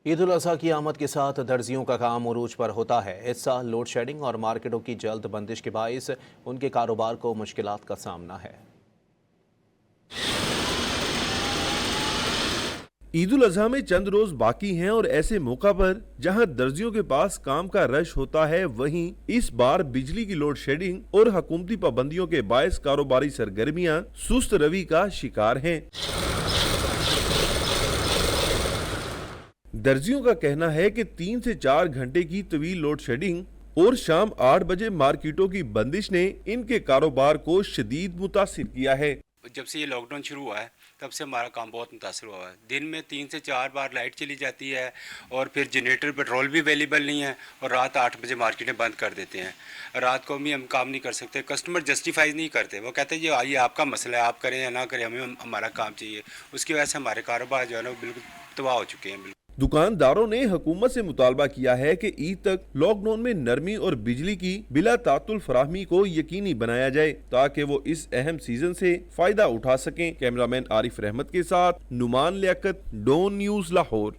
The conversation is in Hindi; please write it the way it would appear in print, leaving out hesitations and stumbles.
ईद उल अज़हा की आमद के साथ दर्जियों का काम उरूज पर होता है। इस साल लोड शेडिंग और मार्केटों की जल्द बंदिश के बाइस उनके कारोबार को मुश्किलात का सामना है। ईद उल अजहा में चंद रोज बाकी हैं और ऐसे मौका पर जहां दर्जियों के पास काम का रश होता है, वहीं इस बार बिजली की लोड शेडिंग और हुकूमती पाबंदियों के बायस कारोबारी सरगर्मियां सुस्त रवि का शिकार हैं। दर्जियों का कहना है कि 3 से 4 घंटे की तवील लोड शेडिंग और शाम 8 बजे मार्केटों की बंदिश ने इनके कारोबार को शदीद मुतासिर किया है। जब से ये लॉकडाउन शुरू हुआ है तब से हमारा काम बहुत मुतासर हुआ है। दिन में 3 से 4 बार लाइट चली जाती है और फिर जनरेटर पेट्रोल भी अवेलेबल नहीं है और रात 8 बजे मार्केटें बंद कर देते हैं। रात को भी हम काम नहीं कर सकते, कस्टमर जस्टिफाई नहीं करते, वो कहते हैं ये आपका मसला है, आप करें या ना करें, हमें हमारा काम चाहिए। उसकी वजह से हमारे कारोबार जो है ना वो बिल्कुल तबाह हो चुके हैं। दुकानदारों ने हुकूमत से मुतालबा किया है कि ईद तक लॉकडाउन में नरमी और बिजली की बिला तातुल फराहमी को यकीनी बनाया जाए ताकि वो इस अहम सीजन से फायदा उठा सकें। कैमरामैन आरिफ रहमत के साथ नुमान लियाकत, डॉन न्यूज़ लाहौर।